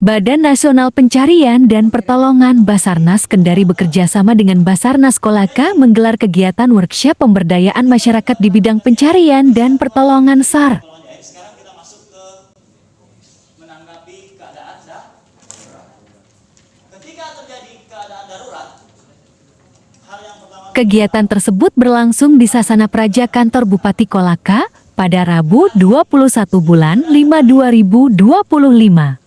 Badan Nasional Pencarian dan Pertolongan Basarnas Kendari bekerja sama dengan Basarnas Kolaka menggelar kegiatan workshop pemberdayaan masyarakat di bidang pencarian dan pertolongan SAR. Sekarang kita masuk ke menanggapi keadaan darurat. Ketika terjadi keadaan darurat, hal yang pertama Kegiatan tersebut berlangsung di Sasana Praja Kantor Bupati Kolaka pada Rabu 21 bulan 5 2025.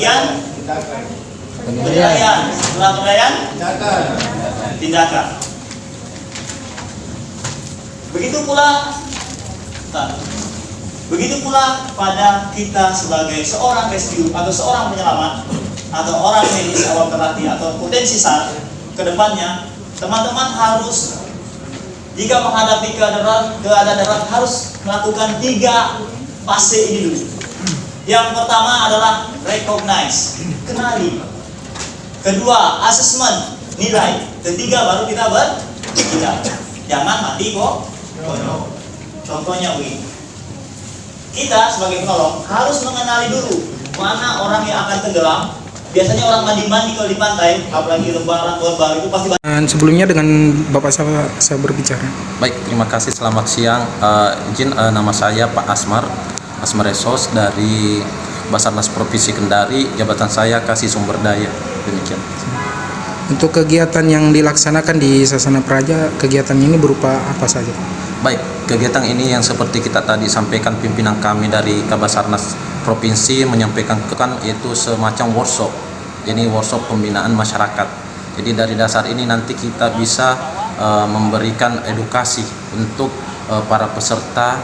kemudian penilaian, setelah penilaian tindakan. Begitu pula pada kita sebagai seorang rescue atau seorang penyelamat atau orang medis awal terlatih atau potensi SAR ke depannya, teman-teman harus jika menghadapi keadaan darurat harus melakukan 3 fase ini dulu. Yang pertama adalah recognize, kenali. Kedua, assessment, nilai. Ketiga, baru kita bertindak. Jangan mati kok. Contohnya begini. Kita sebagai penolong harus mengenali dulu mana orang yang akan tenggelam. Biasanya orang mandi-mandi kalau di pantai, apalagi lebaran itu pasti. Sebelumnya dengan Bapak saya berbicara. Baik, terima kasih. Selamat siang. Izin nama saya Pak Asmar Esos dari Basarnas Provinsi Kendari. Jabatan saya Kasih Sumber Daya. Demikian. Untuk kegiatan yang dilaksanakan di Sasana Praja, kegiatan ini berupa apa saja? Baik, kegiatan ini yang seperti kita tadi sampaikan pimpinan kami dari Kabasarnas Provinsi menyampaikan yaitu semacam workshop. Ini workshop pembinaan masyarakat. Jadi dari dasar ini nanti kita bisa memberikan edukasi untuk para peserta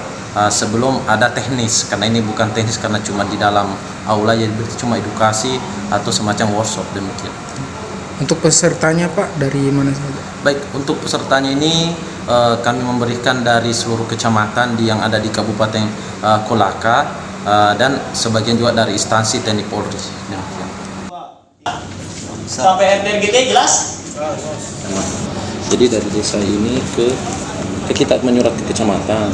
sebelum ada teknis, karena ini bukan teknis karena cuma di dalam aula, jadi cuma edukasi atau semacam workshop demikian. Untuk pesertanya Pak, dari mana saja? Baik, untuk pesertanya ini kami memberikan dari seluruh kecamatan yang ada di Kabupaten Kolaka dan sebagian juga dari instansi TNI Polri. Demikian. Sampai RTGT jelas? Jadi dari desa ini ke kita menyurat ke kecamatan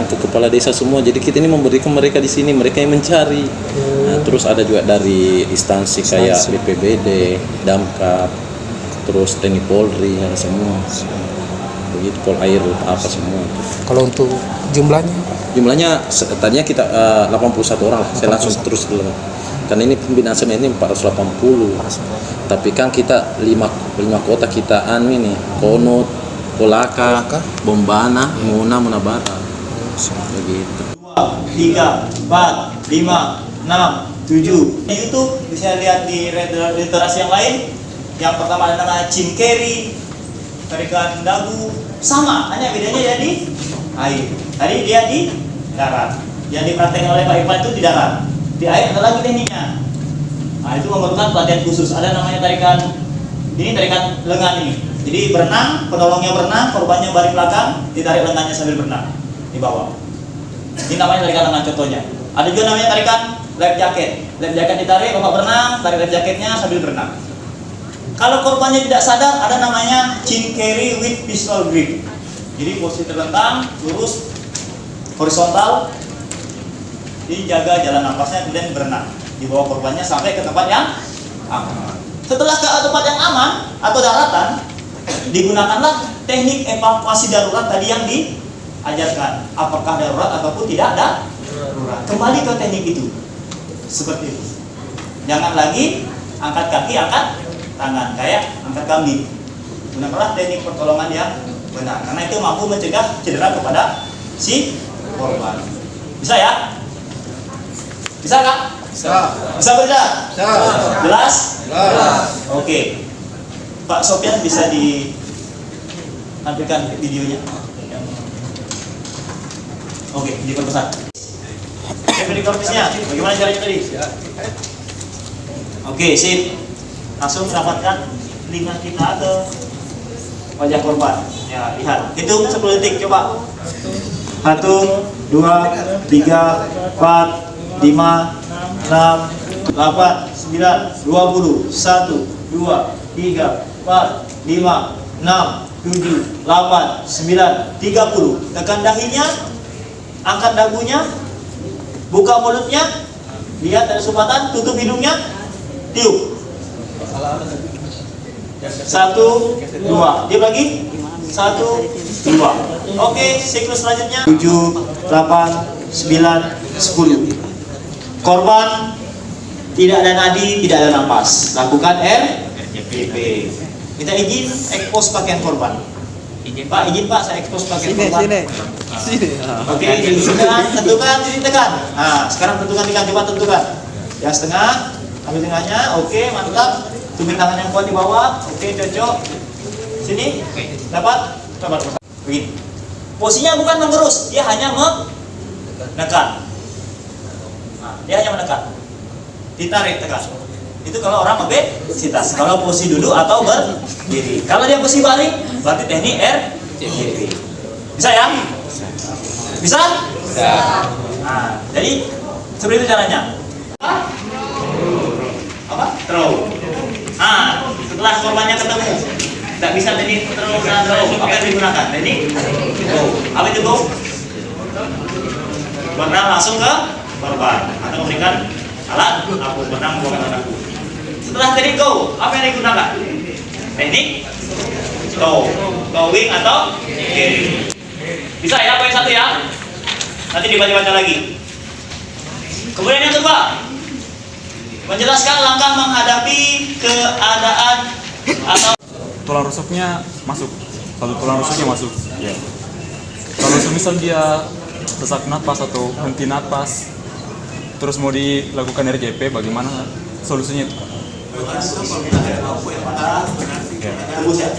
ke kepala desa semua. Jadi kita ini memberikan mereka di sini, mereka yang mencari. Nah, terus ada juga dari instansi kayak BPBD, Damkar, terus TNI Polri, semua. Begitu Polair apa semua. Kalau untuk jumlahnya? Jumlahnya tadinya kita 81 orang lah. Saya langsung terus dulu. Karena ini pembinaan ini 480. Tapi kan kita 5 kota kita ini Konot, Kolaka, Bombana, Munabara. Begitu. 2, 3, 4, 5, 6, 7. Di YouTube bisa lihat di literasi yang lain. Yang pertama ada nama Jim Carrey, tarikan dagu, sama, hanya bedanya dia di air. Tadi dia di darat. Yang dipraktekkan oleh Pak Ivan itu di darat. Di air ada lagi tekniknya. Nah, itu memerlukan pelatihan khusus. Ada namanya tarikan lengan ini. Jadi berenang, penolongnya berenang, korbannya balik belakang, ditarik lengannya sambil berenang di bawah. Ini namanya tarikan lengan contohnya. Ada juga namanya tarikan life jacket. Life jacket ditarik, bapak berenang, tarik life jacketnya sambil berenang. Kalau korbannya tidak sadar, ada namanya chin carry with pistol grip. Jadi posisi terlentang, lurus, horizontal, dijaga jalan napasnya, kemudian berenang di bawah korbannya sampai ke tempat yang aman. Setelah ke tempat yang aman atau daratan, digunakanlah teknik evakuasi darurat tadi yang diajarkan. Apakah darurat ataupun tidak ada darurat. Kembali ke teknik itu. Seperti itu. Jangan lagi angkat kaki, angkat tangan kayak angkat kambing. Gunakanlah teknik pertolongan yang benar, karena itu mampu mencegah cedera kepada si korban. Bisa ya? Bisa Kak? Bisa kerja? Jelas? Oke. Pak Sofian bisa ditampilkan videonya. Oke, diperbesar. Recordisnya, bagaimana caranya tadi? Oke, sip. Langsung dapatkan telinga kita ke wajah korban. Ya, lihat. Hitung 10 detik, coba. 1, 2, 3, 4, 5, 6, 8, 9, 20, 1, 2, 3, 4, 5, 6, 7, 8, 9, 30. Tekan dahinya, angkat dagunya, Buka mulutnya, lihat ada sumbatan, tutup hidungnya, tiup. 1, 2. Diam lagi. 1, 2. Oke, siklus selanjutnya 7, 8, 9, 10. Korban tidak ada nadi, tidak ada napas. Lakukan RJP. Minta izin ekspos pakaian korban. Pak, izin Pak, saya ekspos pakaian korban. Sini. Oke, tentukan, titik tekan. Nah, sekarang tentukan tiga, coba tentukan. Yang setengah, ambil tengahnya. Oke, mantap. Tumit tangan yang kuat di bawah. Oke, cocok. Sini, dapat. Coba. Begini. Posisinya bukan menggerus, dia hanya menekan. Nah, dia hanya menekan. Ditarik, tekan. Itu kalau orang obesitas. Kalau posisi duduk atau berdiri. Kalau dia posisi balik, berarti teknik RJP. Bisa ya? Bisa? Bisa. Nah, jadi seperti itu caranya. Apa? Throw. Nah, setelah korbannya ketemu, tidak bisa teknik throw. Apa yang digunakan? Teknik go. Apa itu go? Benang langsung ke korban atau memberikan alat aku benang bukan anakku. Setelah teknik go, apa yang digunakan? Teknik tow, towing atau carry. Bisa ya, poin 1 ya. Nanti dibaca-baca lagi. Kemudian yang kedua, menjelaskan langkah menghadapi keadaan atau Tulang rusuknya masuk. Satu tulang rusuknya masuk. Ya. Kalau semisal dia sesak napas atau henti napas, terus mau dilakukan RJP, bagaimana solusinya itu? Ya. tembus ya?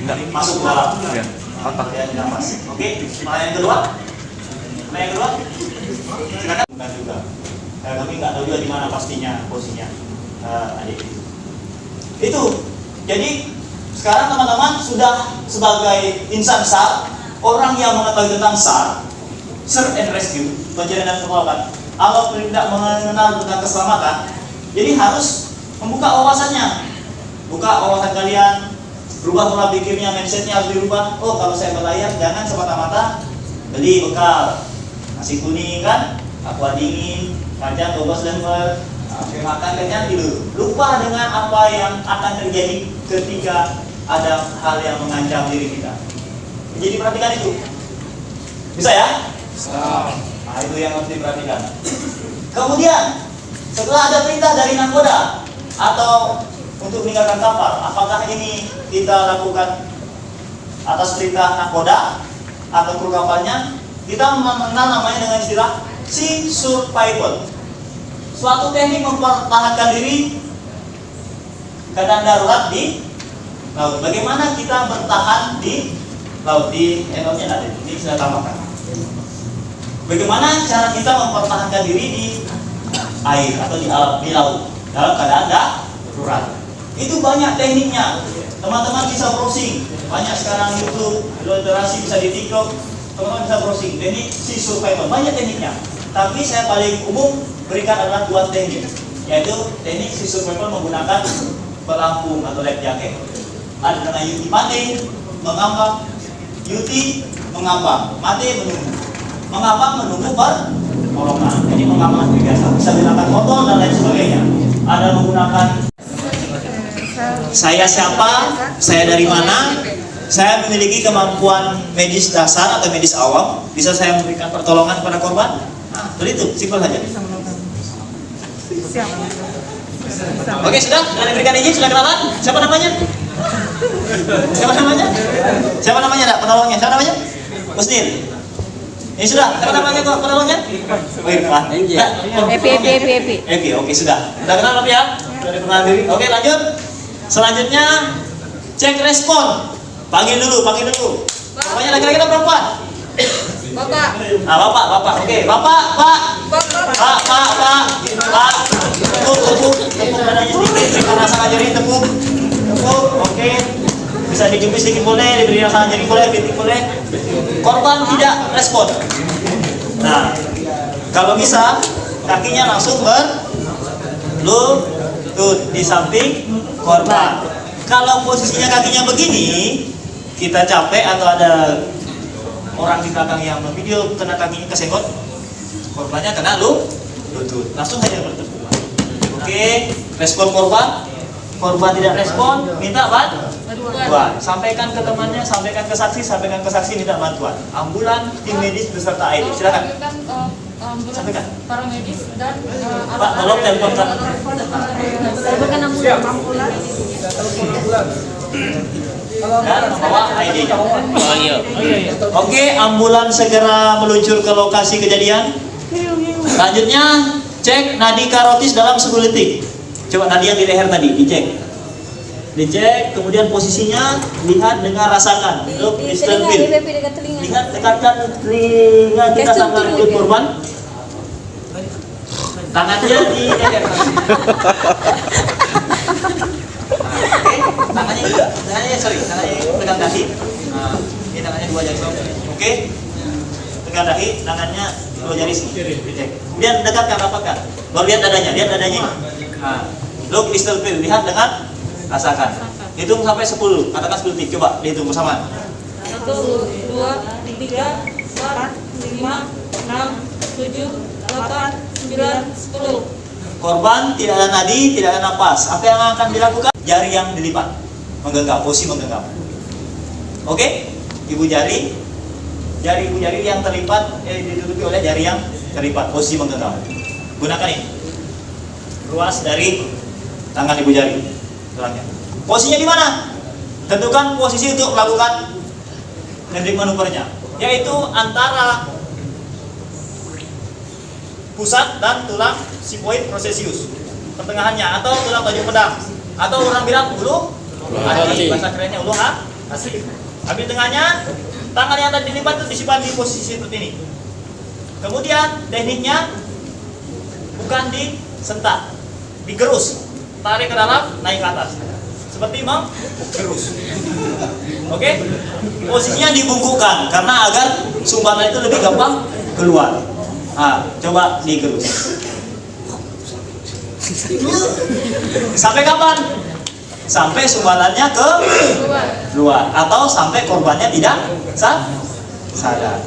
Enggak. Masuk ke dalam. Ya. Patah. Ya, napas. Oke, yang kedua. Yang kedua. Silakan. Bukan juga. Kami nggak tahu juga di mana pastinya posisinya. Adik. Itu. Jadi sekarang teman-teman sudah sebagai insan SAR, orang yang mengetahui tentang SAR, Search and Rescue, pencarian dan pertolongan, kalau tidak mengenal tentang keselamatan, jadi harus membuka wawasannya. Buka wawasan kalian, berubah pola pikirnya, mindsetnya harus dirubah. Oh, kalau saya berlayar jangan semata-mata beli bekal nasi kuning kan, aqua dingin, kacang 12 lembar, makan kenyang tidur. Lupa dengan apa yang akan terjadi ketika ada hal yang mengancam diri kita. Jadi perhatikan itu. Bisa ya? Bisa. Nah, itu yang harus diperhatikan. Kemudian setelah ada perintah dari nakoda atau untuk meninggalkan kapal, apakah ini kita lakukan atas perintah nakoda atau kru kapalnya? Kita mengenal namanya dengan istilah sea survival. Suatu teknik mempertahankan diri keadaan darurat di laut. Bagaimana kita bertahan di laut? Di endotnya ada, ini sudah tambahkan. Bagaimana cara kita mempertahankan diri di air atau di laut dalam keadaan darurat? Itu banyak tekniknya. Teman-teman bisa browsing. Banyak sekarang YouTube, literasi bisa di TikTok. Teman-teman bisa browsing. Teknik sea survival, banyak tekniknya. Tapi saya paling umum berikan adalah 2 teknik, yaitu teknik sea survival menggunakan pelampung atau life jacket. Ada dengan Yuti mati, mengambang, Yuti mengambang, mati menunggu, mengambang menunggu pertolongan. Jadi mengambang biasa, bisa dilakukan foto dan lain sebagainya. Ada menggunakan saya siapa, saya dari mana, saya memiliki kemampuan medis dasar atau medis awam, bisa saya memberikan pertolongan kepada korban. Nah, itu simpel saja. Oke, sudah diberikan izin, sudah kenalan. Siapa namanya? Siapa namanya? Siapa namanya, Dak? Penolongnya. Siapa namanya? Usnil. Ini sudah. Siapa namanya kok penolongnya? Irfan. Epi. Oke, sudah. Sudah kenal tapi ya? Sudah dikenal diri. Oke, lanjut. Selanjutnya cek respon. Panggil dulu. Pokoknya laki-laki atau perempuan? Bapak. Ah, bapak. Oke, bapak. Pak. Tepuk badannya sedikit, berikan rasa jari, tepuk. Oke. Bisa dijubis sedikit boleh, diberi rasa jari boleh, kritik boleh. Korban tidak respon. Nah, kalau bisa kakinya langsung berlutut di samping korban. Kalau posisinya kakinya begini, kita capek atau ada orang di belakang yang bervideo kena kakinya kesenggol, Korbannya kena lutut. Langsung saja bertepuk. Oke, respon korban. Korban tidak respon, minta bantuan. Sampaikan ke temannya, sampaikan ke saksi minta bantuan. Ambulan, tim medis beserta ID. Silakan. Sampaikan. Paramedis dan Pak, tolong telepon kan. teleponkan ambulan. Dan membawa ID-nya. Oke, ambulan segera meluncur ke lokasi kejadian. Selanjutnya, cek nadi karotis dalam 10 detik. Coba nadi yang di leher tadi, dicek, kemudian posisinya lihat, dengar, rasakan. Look, Mr. Bill. Lihat, dekatkan telinga kita sama mulut korban. Tangannya di leher. Oke, tangannya pegang dahi. Nah, ini tangannya 2 jari. Oke, pegang dahi, tangannya 2 jari sini. Dicek. Kemudian dekatkan, rapatkan. Baru lihat dadanya. Nah, look, Mr. Bill, lihat, dengar, rasakan. Hitung sampai 10, katakan 10 detik. Coba dihitung bersama. 1, 2, 3, 4, 5, 6, 7, 8, 9, 10. Korban tidak ada nadi, tidak ada napas. Apa yang akan dilakukan? Jari yang dilipat, menggenggam, posisi menggenggam. Oke, jari ibu jari yang terlipat ditutupi oleh jari yang terlipat, posisi menggenggam. Gunakan ini. Ruas dari tangan ibu jari. Posisinya di mana? Tentukan posisi untuk melakukan hendrik manuvernya, yaitu antara pusat dan tulang sifoid processus, pertengahannya, atau tulang baju pedang, atau orang bilang ulu hati, bahasa kerennya ulu hati. Ambil tengahnya, tangan yang tadi dilipat itu disimpan di posisi seperti ini. Kemudian tekniknya bukan disentak, digerus, tarik ke dalam, naik ke atas, seperti menggerus. Oke, posisinya dibungkukkan karena agar sumbatan itu lebih gampang keluar. Nah, coba digerus. Sampai kapan? Sampai sumbatannya ke luar atau sampai korbannya tidak sadar.